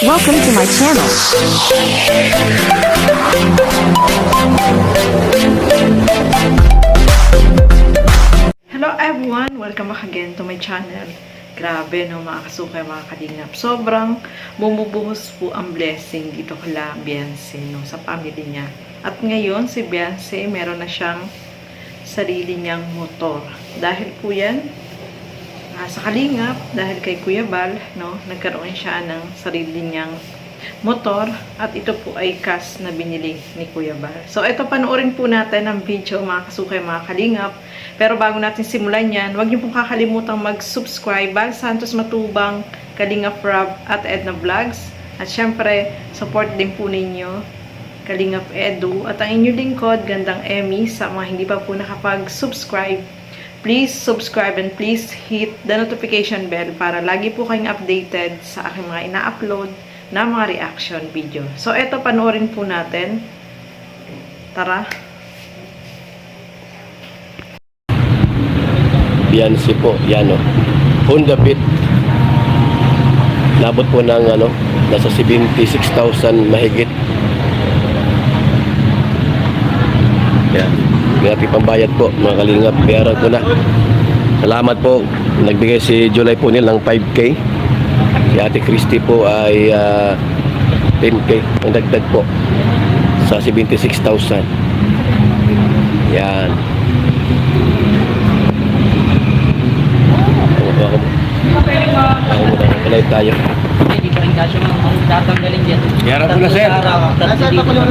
Welcome to my channel. Hello everyone! Welcome back again to my channel. Grabe no mga kasukay, mga kalingap. Sobrang bumubuhos po ang blessing dito kala Beyonce no, sa family niya. At ngayon si Beyonce meron na siyang sarili niyang motor. Dahil po yan sa kalingap, dahil kay Kuya Bal, no, nagkaroon siya ng sarili niyang motor at ito po ay cash na binili ni Kuya Bal. So, ito panoorin po natin ang video mga kasukay, mga kalingap. Pero bago natin simulan yan, huwag niyo pong kakalimutang mag-subscribe. Bal Santos Matubang, Kalingap Rob at Edna Vlogs. At syempre, support din po ninyo Kalingap Edu at ang inyong lingkod, Gandang Emmy, sa mga hindi pa po nakapag-subscribe. Please subscribe and please hit the notification bell para lagi po kayong updated sa aking mga ina-upload na mga reaction video. So, eto panoorin po natin. Tara! Beyonce po, yan o. Honda Beat. Nabot po ng nasa 76,000 mahigit. Yan. Grabe pambayad po, mga kalingap. Bayaran ko na. Salamat po. Nagbigay si July po nila ng 5K. Si Ate Christy po ay 10K. Ang dagdag po sa 76,000. Yan. Ako muna. Kalay tayo. Hindi pa rin kasyo mga tatanggalin dyan. Bayaran ko na, sir. Nasaan pa pala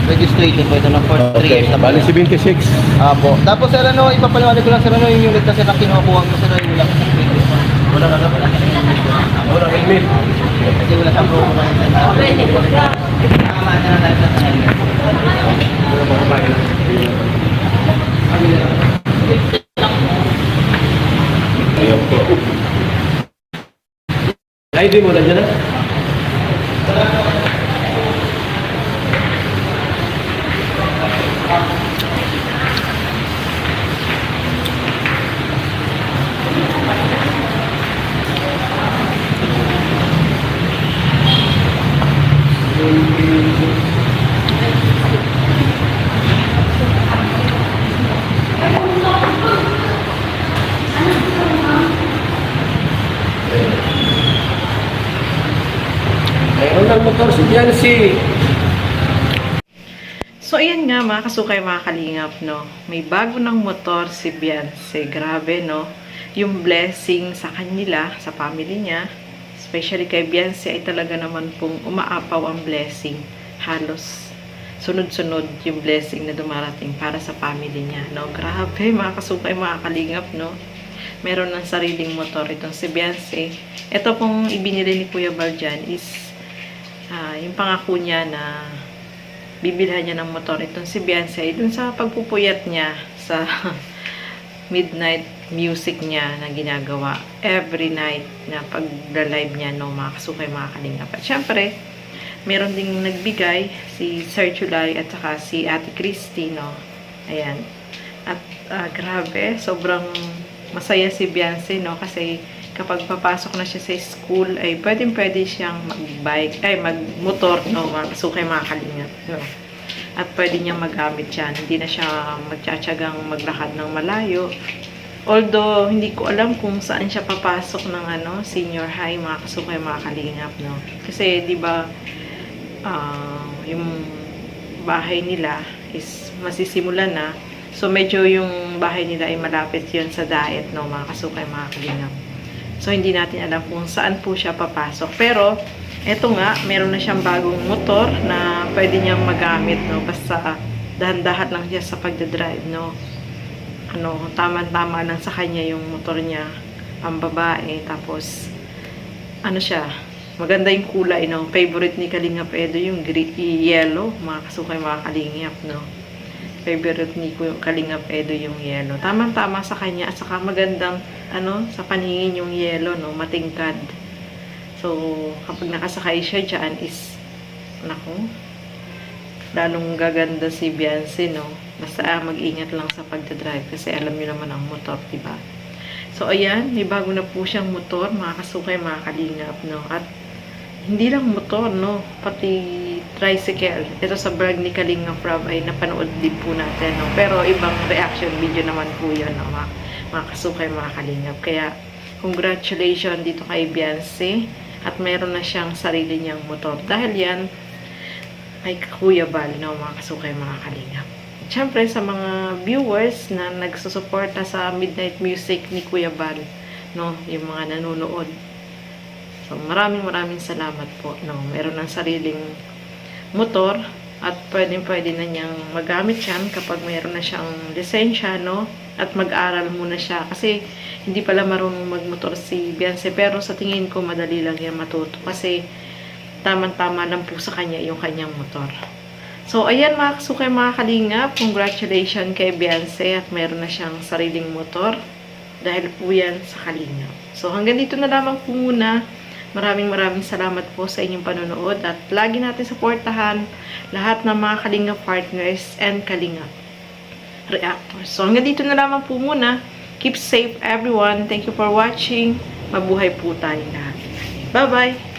registration po ito ng 43 years na Bali 76. Apo. Tapos sir ipapaliwanag ko lang sir yung unit kasi na kinukuha ko sir yung lang sa credit. Wala ka naman wala ka email. Kasi wala kang promo na yun. Tama na lang sa kanila. Ayun po. ID mo na dyan na? Mayroon ng motor si Beyonce. So, ayan nga mga kasukay, mga kalingap, no. May bago ng motor si Beyonce. Grabe, no. Yung blessing sa kanila, sa family niya, especially kay Beyonce, ay talaga naman pong umaapaw ang blessing. Halos sunod-sunod yung blessing na dumarating para sa family niya, no. Grabe, mga kasukay, mga kalingap, no. Meron ng sariling motor itong si Beyonce. Ito pong ibinili ni Kuya Bal dyan is yung pangako niya na bibilhan niya ng motor itong si Beyonce dun sa pagpupuyat niya sa midnight music niya na ginagawa every night na pag-live niya, no, mga kasukay, mga kalingap. At syempre, meron ding nagbigay si Sir July at saka si Ate Christy, no. Ayan. At grabe, sobrang masaya si Beyonce, no, kasi kapag papasok na siya sa school, ay pwede siyang mag-bike, ay mag-motor, no, mga kasukay, mga kalingap, no. At pwede niyang magamit yan. Hindi na siya magtsatsagang maglakad ng malayo. Although, hindi ko alam kung saan siya papasok ng senior high, mga kasukay, mga kalingap, no. Kasi, di ba, yung bahay nila is masisimulan na. So, medyo yung bahay nila ay malapit yun sa daet, no, mga kasukay, mga kalingap. So, hindi natin alam kung saan po siya papasok. Pero, eto nga, meron na siyang bagong motor na pwede niyang magamit, no? Basta dahan-dahan lang siya sa pagdadrive, no? Tama-tama lang sa kanya yung motor niya, pambabae. Tapos, siya, maganda yung kulay, no? Favorite ni Kalingap Edo yung yellow, mga kasukay, mga kalingap, no? Favorite ni Kalingap Edo yung yellow. Tama-tama sa kanya at saka magandang sa paningin yung yellow, no, matingkad. So, kapag nakasakay siya dyan is, naku, lalong gaganda si Beyonce, no? Basta mag-ingat lang sa pagdadrive kasi alam niyo naman ang motor, diba? So, ayan, may bago na po siyang motor, mga kasukay, mga kalingap, no? At hindi lang motor, no? Pati tricycle. Ito sa vlog ni Kalingap Rob ay napanood din po natin, no? Pero ibang reaction video naman po yun, no? Mga kasukay, mga kalingap. Kaya, congratulations dito kay Beyonce. At meron na siyang sarili niyang motor. Dahil yan, ay Kuya Bal, no? Mga kasukay, mga kalingap. Siyempre, sa mga viewers na nagsusuporta sa Midnight Music ni Kuya Bal, no, yung mga nanonood. So, maraming salamat po, no. Meron ng sariling motor at pwede na niyang magamit yan kapag meron na siyang lisensya, no, at mag-aral muna siya. Kasi, hindi pala marunong magmotor si Beyonce, pero sa tingin ko, madali lang yan matuto. Kasi, tamang-tama lang po sa kanya yung kanyang motor. So, ayan mga kasukay, mga kalingap. Congratulations kay Beyonce at meron na siyang sariling motor. Dahil po yan sa kalingap. So, hanggang dito na lamang po muna. Maraming salamat po sa inyong panonood. At lagi natin supportahan lahat ng mga kalingap partners and kalingap reactors. So, hanggang dito na lamang po muna. Keep safe everyone. Thank you for watching. Mabuhay po tayong lahat. Bye-bye!